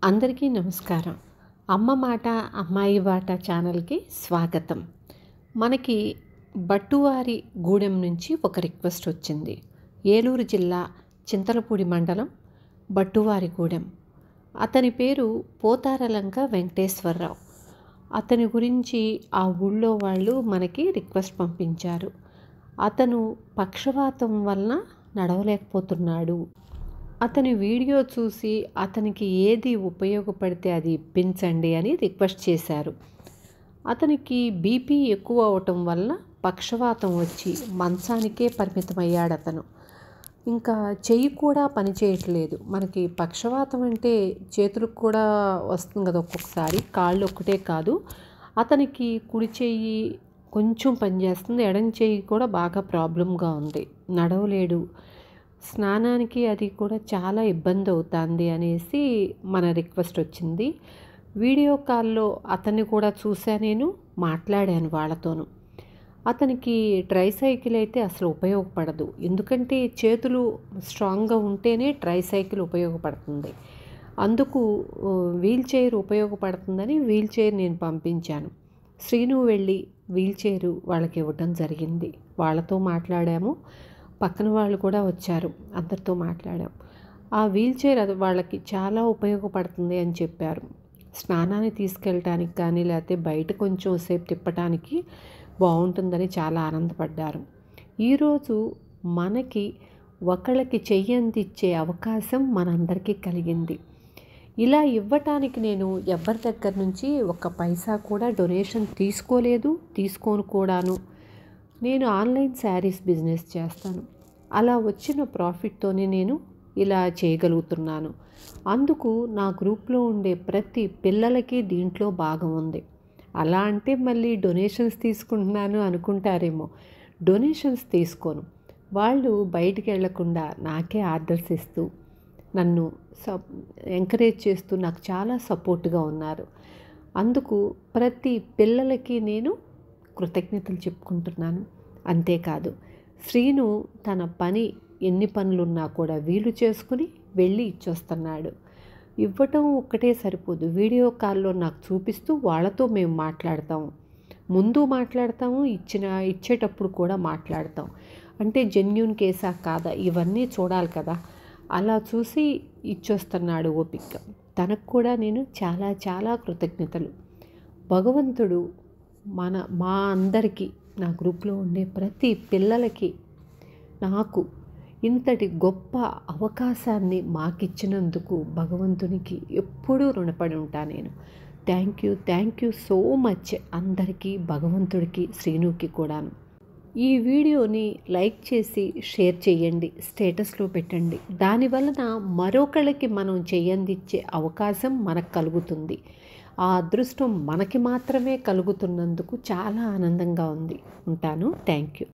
అందరికీ నమస్కారం. అమ్మ మాట అమ్మాయి బాట ఛానల్కి స్వాగతం. మనకి బట్టువారి గూడెం నుంచి ఒక రిక్వెస్ట్ వచ్చింది. ఏలూరు జిల్లా చింతలపూడి మండలం బట్టువారి గూడెం. అతని పేరు పోతారలంక వెంకటేశ్వరరావు. అతని గురించి ఆ ఊళ్ళో వాళ్ళు మనకి రిక్వెస్ట్ పంపించారు. అతను పక్షవాతం వలన నడవలేకపోతున్నాడు. అతని వీడియో చూసి అతనికి ఏది ఉపయోగపడితే అది ఇప్పించండి అని రిక్వెస్ట్ చేశారు. అతనికి బీపీ ఎక్కువ అవటం వల్ల పక్షవాతం వచ్చి మంచానికే పరిమితమయ్యాడు అతను. ఇంకా చెయ్యి కూడా పనిచేయట్లేదు. మనకి పక్షవాతం అంటే చేతులకు కూడా వస్తుంది కదా ఒక్కొక్కసారి, కాళ్ళు ఒక్కటే కాదు. అతనికి కుడి చెయ్యి కొంచెం పనిచేస్తుంది, ఎడం చెయ్యి కూడా బాగా ప్రాబ్లంగా ఉంది, నడవలేడు. స్నానానికి అది కూడా చాలా ఇబ్బంది అవుతుంది అనేసి మన రిక్వెస్ట్ వచ్చింది. వీడియో కాల్లో అతన్ని కూడా చూసా, నేను మాట్లాడాను వాళ్ళతోనూ. అతనికి ట్రైసైకిల్ అయితే అసలు ఉపయోగపడదు, ఎందుకంటే చేతులు స్ట్రాంగ్గా ఉంటేనే ట్రైసైకిల్ ఉపయోగపడుతుంది. అందుకు వీల్ చైర్ ఉపయోగపడుతుందని వీల్ చైర్ నేను పంపించాను. శ్రీను వెళ్ళి వీల్ చైరు వాళ్ళకి ఇవ్వటం జరిగింది. వాళ్ళతో మాట్లాడాము, పక్కన వాళ్ళు కూడా వచ్చారు, అందరితో మాట్లాడాం. ఆ వీల్ చైర్ అది వాళ్ళకి చాలా ఉపయోగపడుతుంది అని చెప్పారు. స్నానాన్ని తీసుకెళ్ళటానికి కానీ లేకపోతే బయట కొంచెం సేపు తిప్పటానికి బాగుంటుందని చాలా ఆనందపడ్డారు. ఈరోజు మనకి ఒకళ్ళకి చెయ్యి అందించే అవకాశం మనందరికీ కలిగింది. ఇలా ఇవ్వటానికి నేను ఎవరి దగ్గర నుంచి ఒక్క పైసా కూడా డొనేషన్ తీసుకోలేదు, తీసుకోను కూడాను. నేను ఆన్లైన్ శారీస్ బిజినెస్ చేస్తాను. అలా వచ్చిన ప్రాఫిట్తోనే నేను ఇలా చేయగలుగుతున్నాను. అందుకు నా గ్రూప్లో ఉండే ప్రతి పిల్లలకి దీంట్లో భాగం ఉంది. అలా అంటే మళ్ళీ డొనేషన్స్ తీసుకుంటున్నాను అనుకుంటారేమో. డొనేషన్స్ తీసుకోను. వాళ్ళు బయటికి వెళ్లకుండా నాకే ఆర్డర్స్ ఇస్తూ నన్ను ఎంకరేజ్ చేస్తూ నాకు చాలా సపోర్ట్గా ఉన్నారు. అందుకు ప్రతి పిల్లలకి నేను కృతజ్ఞతలు చెప్పుకుంటున్నాను. అంతేకాదు, శ్రీను తన పని ఎన్ని పనులున్నా కూడా వీలు చేసుకుని వెళ్ళి ఇచ్చొస్తున్నాడు. ఇవ్వటం ఒక్కటే సరిపోదు, వీడియో కాల్లో నాకు చూపిస్తూ వాళ్ళతో మేము మాట్లాడతాము. ముందు మాట్లాడతాము, ఇచ్చేటప్పుడు కూడా మాట్లాడతాం. అంటే జెన్యూన్ కేసా కాదా ఇవన్నీ చూడాలి కదా. అలా చూసి ఇచ్చొస్తున్నాడు ఓపిక. తనకు కూడా నేను చాలా చాలా కృతజ్ఞతలు. భగవంతుడు మా అందరికీ, నా గ్రూప్లో ఉండే ప్రతి పిల్లలకి, నాకు ఇంతటి గొప్ప అవకాశాన్ని మాకిచ్చినందుకు భగవంతునికి ఎప్పుడూ రుణపడి ఉంటా నేను. థ్యాంక్ యూ సో మచ్ అందరికీ, భగవంతుడికి, శ్రీనుకి కూడాను. ఈ వీడియోని లైక్ చేసి షేర్ చేయండి, స్టేటస్లో పెట్టండి. దానివలన మరొకళ్ళకి మనం చెయ్యందిచ్చే అవకాశం మనకు కలుగుతుంది. ఆ అదృష్టం మనకి మాత్రమే కలుగుతున్నందుకు చాలా ఆనందంగా ఉంది. ఉంటాను. Thank you.